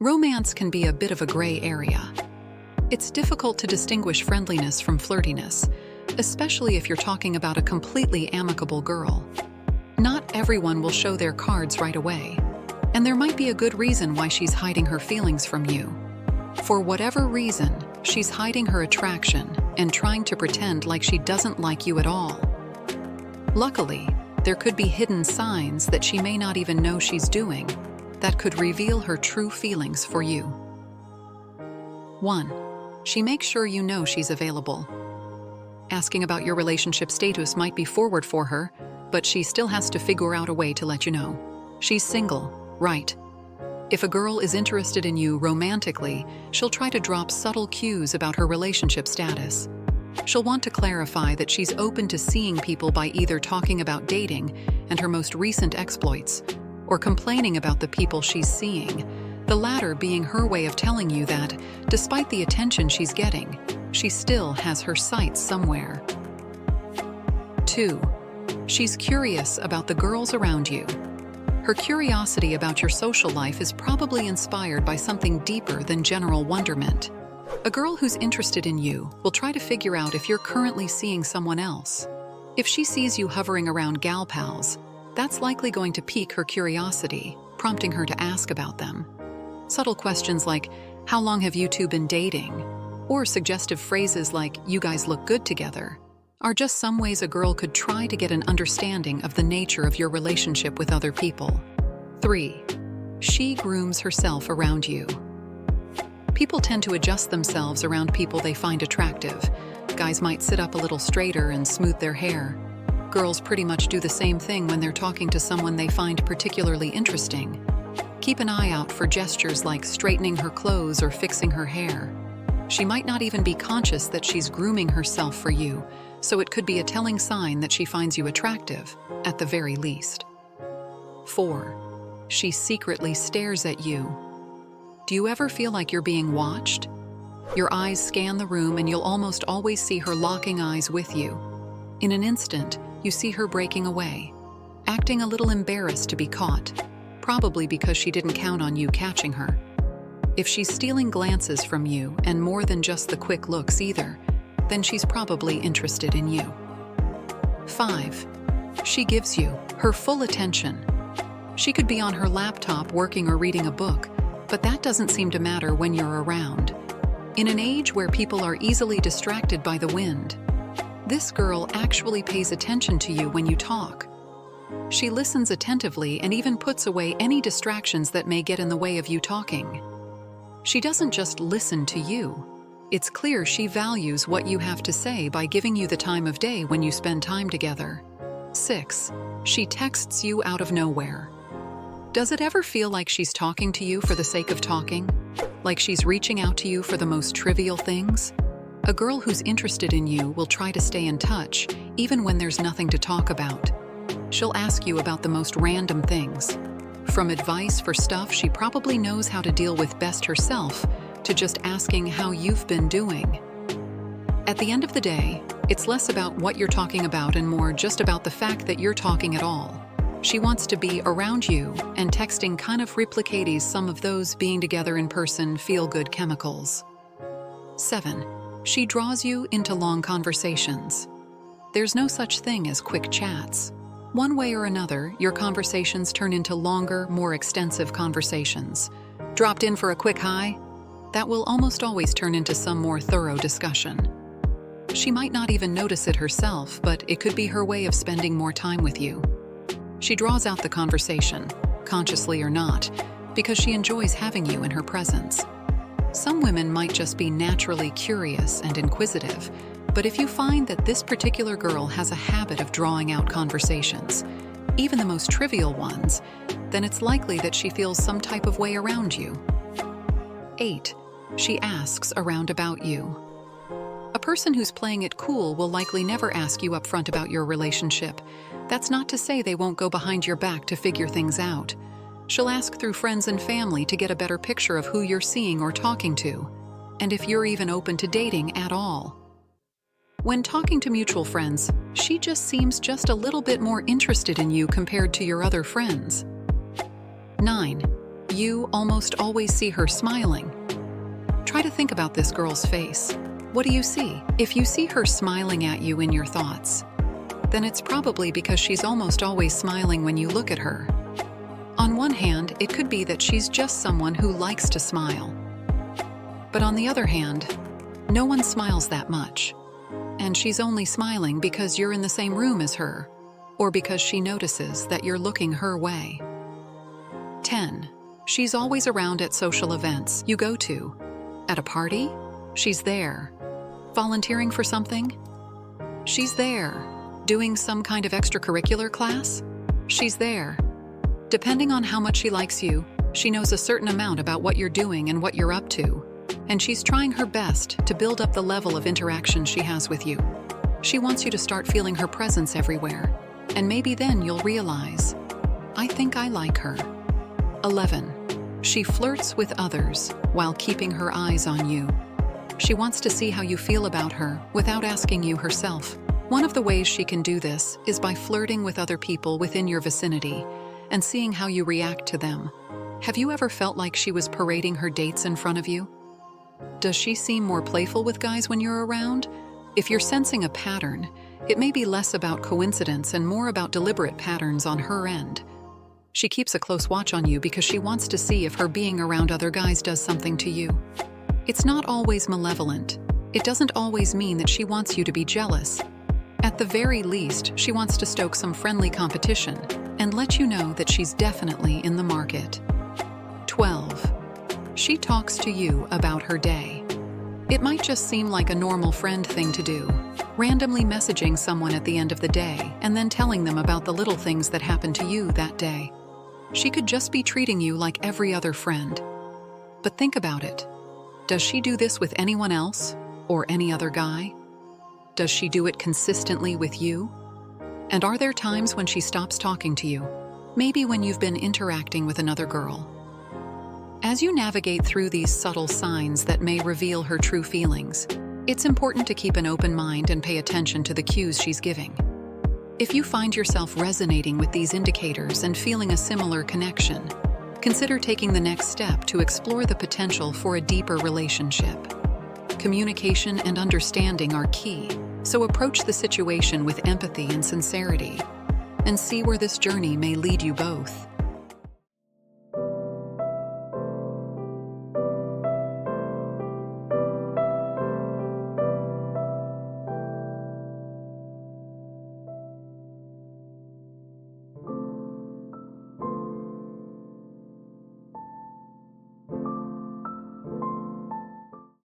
Romance can be a bit of a gray area. It's difficult to distinguish friendliness from flirtiness, especially if you're talking about a completely amicable girl. Not everyone will show their cards right away, and there might be a good reason why she's hiding her feelings from you. For whatever reason, she's hiding her attraction and trying to pretend like she doesn't like you at all. Luckily, there could be hidden signs that she may not even know she's doing that could reveal her true feelings for you. 1. She makes sure you know she's available. Asking about your relationship status might be forward for her, but she still has to figure out a way to let you know. She's single, right? If a girl is interested in you romantically, she'll try to drop subtle cues about her relationship status. She'll want to clarify that she's open to seeing people by either talking about dating and her most recent exploits, or complaining about the people she's seeing, the latter being her way of telling you that, despite the attention she's getting, she still has her sights somewhere. 2. She's curious about the girls around you. Her curiosity about your social life is probably inspired by something deeper than general wonderment. A girl who's interested in you will try to figure out if you're currently seeing someone else. If she sees you hovering around gal pals, that's likely going to pique her curiosity, prompting her to ask about them. Subtle questions like, "How long have you two been dating?" or suggestive phrases like, "You guys look good together," are just some ways a girl could try to get an understanding of the nature of your relationship with other people. 3. She grooms herself around you. People tend to adjust themselves around people they find attractive. Guys might sit up a little straighter and smooth their hair. Girls pretty much do the same thing when they're talking to someone they find particularly interesting. Keep an eye out for gestures like straightening her clothes or fixing her hair. She might not even be conscious that she's grooming herself for you, so it could be a telling sign that she finds you attractive, at the very least. 4. She secretly stares at you. Do you ever feel like you're being watched? Your eyes scan the room and you'll almost always see her locking eyes with you. In an instant, you see her breaking away, acting a little embarrassed to be caught, probably because she didn't count on you catching her. If she's stealing glances from you, and more than just the quick looks either, then she's probably interested in you. 5. She gives you her full attention. She could be on her laptop working or reading a book, but that doesn't seem to matter when you're around. In an age where people are easily distracted by the wind, this girl actually pays attention to you when you talk. She listens attentively and even puts away any distractions that may get in the way of you talking. She doesn't just listen to you. It's clear she values what you have to say by giving you the time of day when you spend time together. 6. She texts you out of nowhere. Does it ever feel like she's talking to you for the sake of talking? Like she's reaching out to you for the most trivial things? A girl who's interested in you will try to stay in touch, even when there's nothing to talk about. She'll ask you about the most random things. From advice for stuff she probably knows how to deal with best herself, to just asking how you've been doing. At the end of the day, it's less about what you're talking about and more just about the fact that you're talking at all. She wants to be around you, and texting kind of replicates some of those being together in person feel-good chemicals. 7. She draws you into long conversations. There's no such thing as quick chats. One way or another, your conversations turn into longer, more extensive conversations. Dropped in for a quick hi? That will almost always turn into some more thorough discussion. She might not even notice it herself, but it could be her way of spending more time with you. She draws out the conversation, consciously or not, because she enjoys having you in her presence. Some women might just be naturally curious and inquisitive, but if you find that this particular girl has a habit of drawing out conversations, even the most trivial ones, then it's likely that she feels some type of way around you. 8. She asks around about you. A person who's playing it cool will likely never ask you up front about your relationship. That's not to say they won't go behind your back to figure things out. She'll ask through friends and family to get a better picture of who you're seeing or talking to, and if you're even open to dating at all. When talking to mutual friends, she just seems just a little bit more interested in you compared to your other friends. 9. You almost always see her smiling. Try to think about this girl's face. What do you see? If you see her smiling at you in your thoughts, then it's probably because she's almost always smiling when you look at her. On one hand, it could be that she's just someone who likes to smile. But on the other hand, no one smiles that much. And she's only smiling because you're in the same room as her, or because she notices that you're looking her way. 10. She's always around at social events you go to. At a party? She's there. Volunteering for something? She's there. Doing some kind of extracurricular class? She's there. Depending on how much she likes you, she knows a certain amount about what you're doing and what you're up to, and she's trying her best to build up the level of interaction she has with you. She wants you to start feeling her presence everywhere, and maybe then you'll realize, I think I like her. 11. She flirts with others while keeping her eyes on you. She wants to see how you feel about her without asking you herself. One of the ways she can do this is by flirting with other people within your vicinity and seeing how you react to them. Have you ever felt like she was parading her dates in front of you? Does she seem more playful with guys when you're around? If you're sensing a pattern, it may be less about coincidence and more about deliberate patterns on her end. She keeps a close watch on you because she wants to see if her being around other guys does something to you. It's not always malevolent. It doesn't always mean that she wants you to be jealous. At the very least, she wants to stoke some friendly competition and let you know that she's definitely in the market. 12. She talks to you about her day. It might just seem like a normal friend thing to do, randomly messaging someone at the end of the day and then telling them about the little things that happened to you that day. She could just be treating you like every other friend. But think about it. Does she do this with anyone else or any other guy? Does she do it consistently with you? And are there times when she stops talking to you? Maybe when you've been interacting with another girl. As you navigate through these subtle signs that may reveal her true feelings, it's important to keep an open mind and pay attention to the cues she's giving. If you find yourself resonating with these indicators and feeling a similar connection, consider taking the next step to explore the potential for a deeper relationship. Communication and understanding are key, so approach the situation with empathy and sincerity, and see where this journey may lead you both.